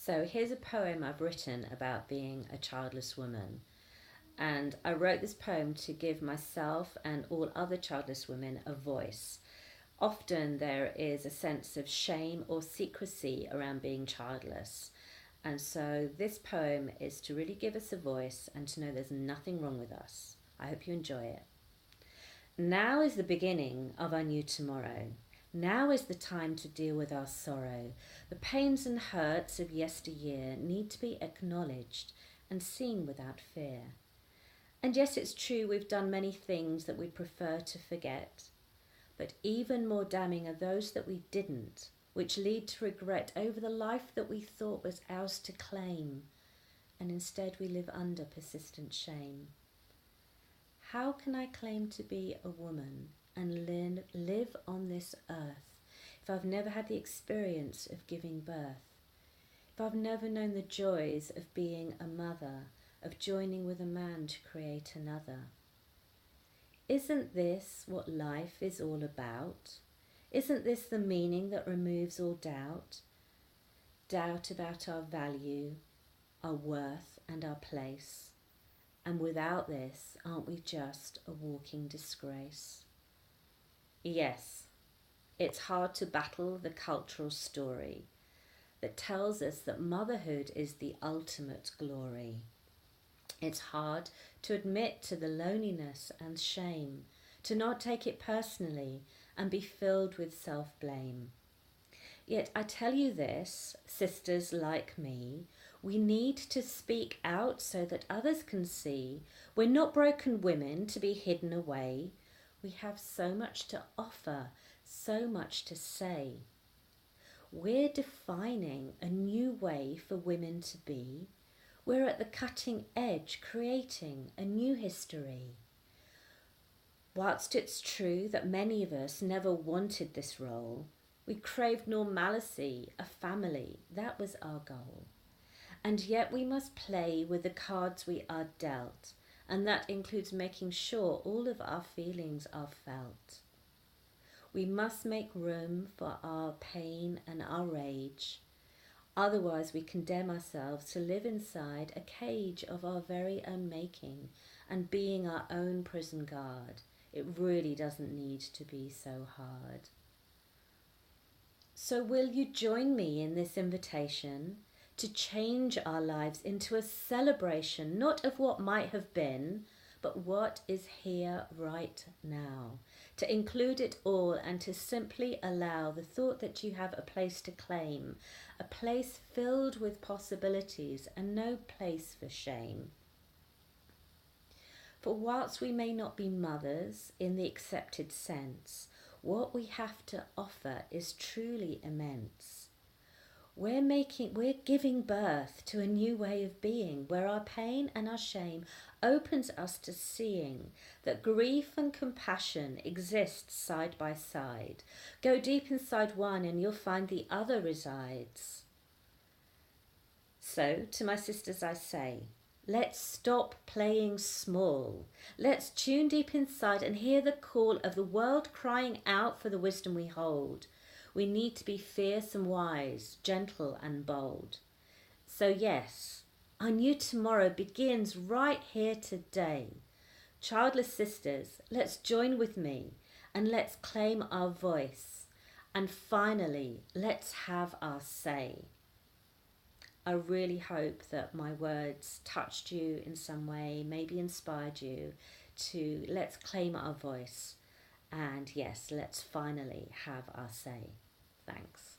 So here's a poem I've written about being a childless woman. And I wrote this poem to give myself and all other childless women a voice. Often there is a sense of shame or secrecy around being childless. And so this poem is to really give us a voice and to know there's nothing wrong with us. I hope you enjoy it. Now is the beginning of our new tomorrow. Now is the time to deal with our sorrow. The pains and hurts of yesteryear need to be acknowledged and seen without fear. And yes, it's true we've done many things that we prefer to forget. But even more damning are those that we didn't, which lead to regret over the life that we thought was ours to claim, and instead we live under persistent shame. How can I claim to be a woman and live on this earth if I've never had the experience of giving birth? If I've never known the joys of being a mother, of joining with a man to create another? Isn't this what life is all about? Isn't this the meaning that removes all doubt? Doubt about our value, our worth and our place. And without this, aren't we just a walking disgrace? Yes, it's hard to battle the cultural story that tells us that motherhood is the ultimate glory. It's hard to admit to the loneliness and shame, to not take it personally and be filled with self-blame. Yet I tell you this, sisters like me, we need to speak out so that others can see we're not broken women to be hidden away. We have so much to offer, so much to say. We're defining a new way for women to be. We're at the cutting edge, creating a new history. Whilst it's true that many of us never wanted this role, we craved normalcy, a family. That was our goal. And yet we must play with the cards we are dealt, and that includes making sure all of our feelings are felt. We must make room for our pain and our rage. Otherwise we condemn ourselves to live inside a cage of our very own making and being our own prison guard. It really doesn't need to be so hard. So will you join me in this invitation to change our lives into a celebration, not of what might have been, but what is here right now, to include it all and to simply allow the thought that you have a place to claim, a place filled with possibilities and no place for shame. For whilst we may not be mothers in the accepted sense, what we have to offer is truly immense. We're giving birth to a new way of being where our pain and our shame opens us to seeing that grief and compassion exist side by side. Go deep inside one and you'll find the other resides. So to my sisters I say, let's stop playing small. Let's tune deep inside and hear the call of the world crying out for the wisdom we hold. We need to be fierce and wise, gentle and bold. So yes, our new tomorrow begins right here today. Childless sisters, let's join with me and let's claim our voice. And finally, let's have our say. I really hope that my words touched you in some way, maybe inspired you to let's claim our voice. And yes, let's finally have our say. Thanks.